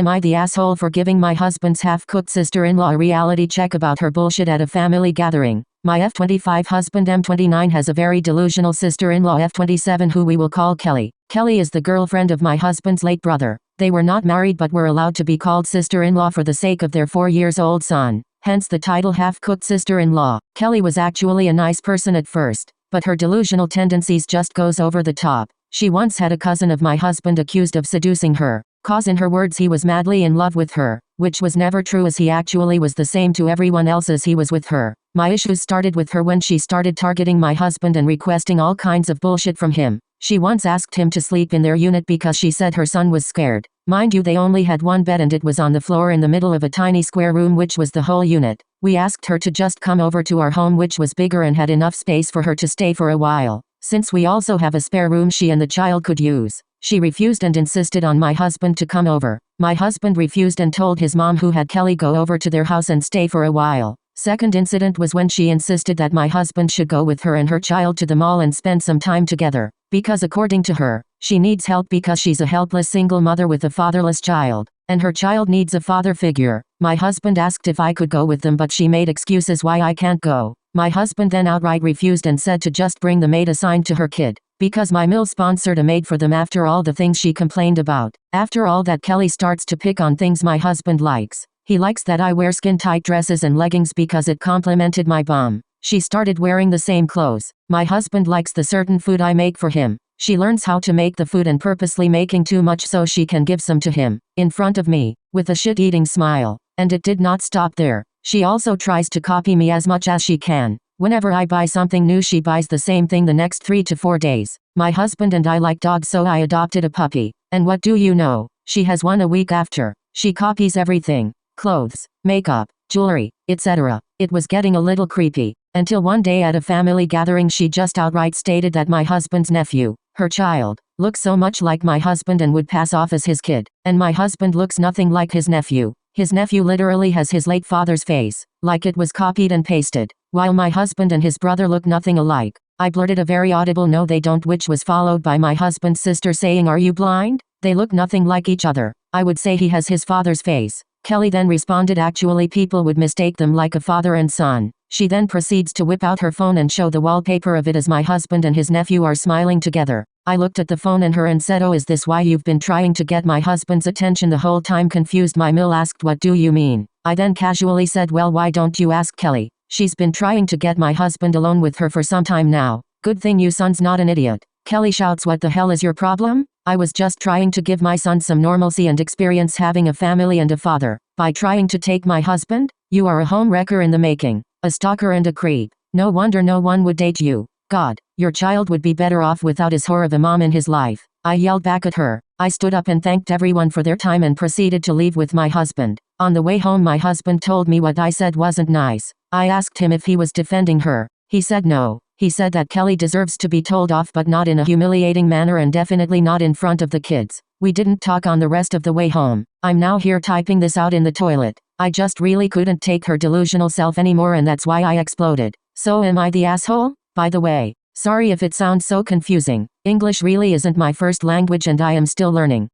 Am I the asshole for giving my husband's half-cooked sister-in-law a reality check about her bullshit at a family gathering? My F25 husband M29 has a very delusional sister-in-law F27 who we will call Kelly. Kelly is the girlfriend of my husband's late brother. They were not married but were allowed to be called sister-in-law for the sake of their 4-year-old son. Hence the title half-cooked sister-in-law. Kelly was actually a nice person at first, but her delusional tendencies just goes over the top. She once had a cousin of my husband accused of seducing her, cause in her words he was madly in love with her, which was never true as he actually was the same to everyone else as he was with her. My issues started with her when she started targeting my husband and requesting all kinds of bullshit from him. She once asked him to sleep in their unit because she said her son was scared. Mind you, they only had one bed and it was on the floor in the middle of a tiny square room which was the whole unit. We asked her to just come over to our home which was bigger and had enough space for her to stay for a while, since we also have a spare room she and the child could use. She refused and insisted on my husband to come over. My husband refused and told his mom who had Kelly go over to their house and stay for a while. Second incident was when she insisted that my husband should go with her and her child to the mall and spend some time together, because according to her, she needs help because she's a helpless single mother with a fatherless child, and her child needs a father figure. My husband asked if I could go with them but she made excuses why I can't go. My husband then outright refused and said to just bring the maid assigned to her kid, because my mill sponsored a maid for them after all the things she complained about. After all that, Kelly starts to pick on things my husband likes. He likes that I wear skin-tight dresses and leggings because it complemented my bum. She started wearing the same clothes. My husband likes the certain food I make for him. She learns how to make the food and purposely making too much so she can give some to him, in front of me, with a shit-eating smile. And it did not stop there. She also tries to copy me as much as she can. Whenever I buy something new she buys the same thing the next 3 to 4 days. My husband and I like dogs so I adopted a puppy. And what do you know? She has one a week after. She copies everything. Clothes, makeup, jewelry, etc. It was getting a little creepy, until one day at a family gathering she just outright stated that my husband's nephew, her child, looks so much like my husband and would pass off as his kid, and my husband looks nothing like his nephew. His nephew literally has his late father's face, like it was copied and pasted, while my husband and his brother look nothing alike. I blurted a very audible no they don't, which was followed by my husband's sister saying, "Are you blind? They look nothing like each other." I would say he has his father's face. Kelly then responded, "Actually people would mistake them like a father and son." She then proceeds to whip out her phone and show the wallpaper of it as my husband and his nephew are smiling together. I looked at the phone and her and said, "Oh, is this why you've been trying to get my husband's attention the whole time?" Confused, my mill asked, "What do you mean?" I then casually said, "Well, why don't you ask Kelly? She's been trying to get my husband alone with her for some time now. Good thing you son's not an idiot." Kelly shouts, "What the hell is your problem? I was just trying to give my son some normalcy and experience having a family and a father. By trying to take my husband? You are a home wrecker in the making. A stalker and a creep. No wonder no one would date you. God, your child would be better off without his whore of a mom in his life." I yelled back at her. I stood up and thanked everyone for their time and proceeded to leave with my husband. On the way home my husband told me what I said wasn't nice. I asked him if he was defending her. He said no. He said that Kelly deserves to be told off but not in a humiliating manner and definitely not in front of the kids. We didn't talk on the rest of the way home. I'm now here typing this out in the toilet. I just really couldn't take her delusional self anymore and that's why I exploded. So am I the asshole? By the way, sorry if it sounds so confusing. English really isn't my first language and I am still learning.